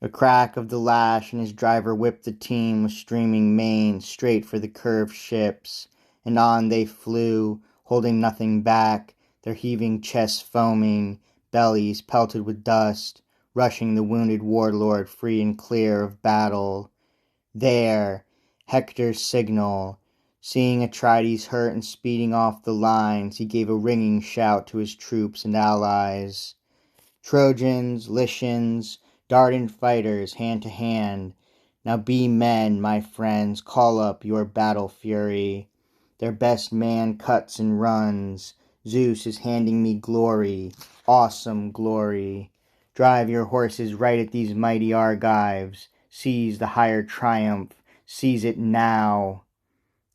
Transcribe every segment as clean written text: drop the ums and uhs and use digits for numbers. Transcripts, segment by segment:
A crack of the lash, and his driver whipped the team with streaming manes straight for the curved ships, and on they flew, holding nothing back, their heaving chests foaming, bellies pelted with dust, rushing the wounded warlord free and clear of battle. There! Hector's signal. Seeing Atrides hurt and speeding off the lines, he gave a ringing shout to his troops and allies. Trojans, Lycians, Dardan fighters, hand to hand. Now be men, my friends, call up your battle fury. Their best man cuts and runs. Zeus is handing me glory, awesome glory. Drive your horses right at these mighty Argives. Seize the higher triumph. Seize it now.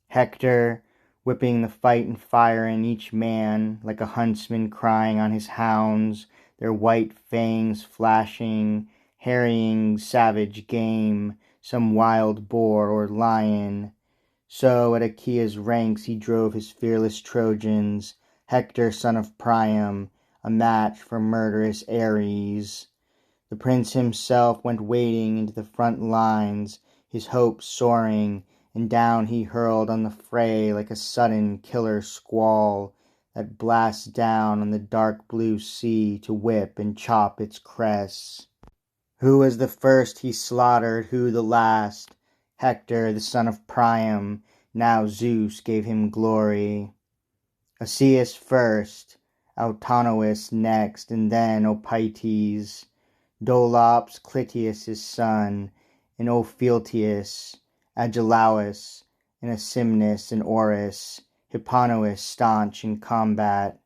Hector, whipping the fight and fire in each man, like a huntsman crying on his hounds, their white fangs flashing, harrying savage game, some wild boar or lion. So at Achaea's ranks he drove his fearless Trojans, Hector son of Priam, a match for murderous Ares. The prince himself went wading into the front lines, his hopes soaring, and down he hurled on the fray like a sudden killer squall that blasts down on the dark blue sea to whip and chop its crests. Who was the first he slaughtered, who the last? Hector, the son of Priam, now Zeus gave him glory. Asius first, Autonomous next, and then Opytes, Dolops, Clytius' son, and Ophialtius, Agelaus, and Asimnus and Orus, Hipponous staunch in combat.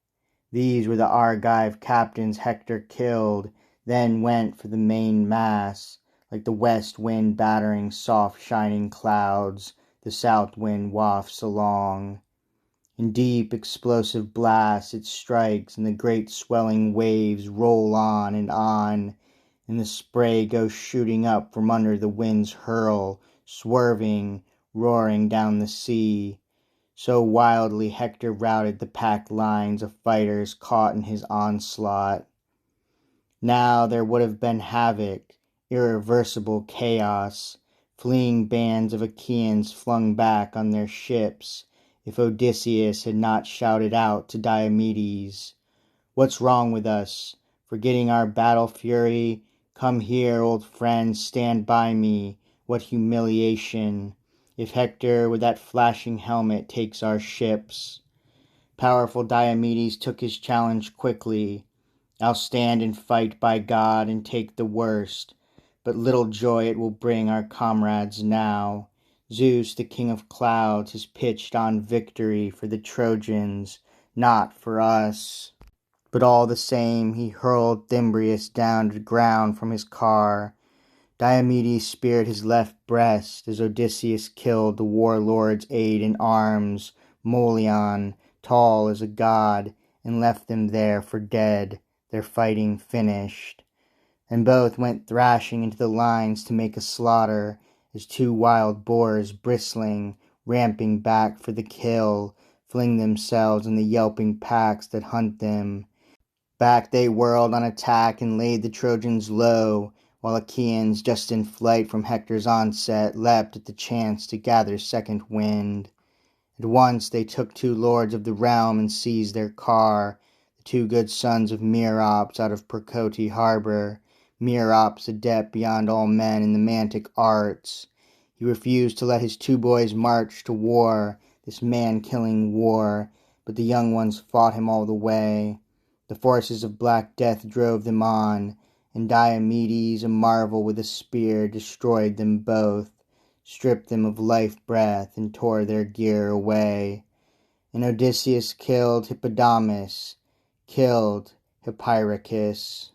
These were the Argive captains Hector killed, then went for the main mass, like the west wind battering soft shining clouds, the south wind wafts along. In deep explosive blasts it strikes, and the great swelling waves roll on, and the spray goes shooting up from under the wind's hurl, swerving, roaring down the sea. So wildly Hector routed the packed lines of fighters caught in his onslaught. Now there would have been havoc, irreversible chaos, fleeing bands of Achaeans flung back on their ships, if Odysseus had not shouted out to Diomedes, "What's wrong with us? Forgetting our battle fury? Come here, old friend, stand by me. What humiliation, if Hector with that flashing helmet takes our ships." Powerful Diomedes took his challenge quickly. "I'll stand and fight by God and take the worst, but little joy it will bring our comrades now. Zeus, the king of clouds, has pitched on victory for the Trojans, not for us." But all the same he hurled Thymbraeus down to the ground from his car. Diomedes speared his left breast as Odysseus killed the warlord's aide in arms, Molion, tall as a god, and left them there for dead, their fighting finished. And both went thrashing into the lines to make a slaughter, as two wild boars bristling, ramping back for the kill, fling themselves on the yelping packs that hunt them. Back they whirled on attack and laid the Trojans low, while Achaeans, just in flight from Hector's onset, leapt at the chance to gather second wind. At once they took two lords of the realm and seized their car, the two good sons of Merops out of Percote harbour, Merops adept beyond all men in the mantic arts. He refused to let his two boys march to war, this man-killing war, but the young ones fought him all the way. The forces of Black Death drove them on, and Diomedes, a marvel with a spear, destroyed them both, stripped them of life-breath, and tore their gear away. And Odysseus killed Hippodamus, killed Hippyrachus.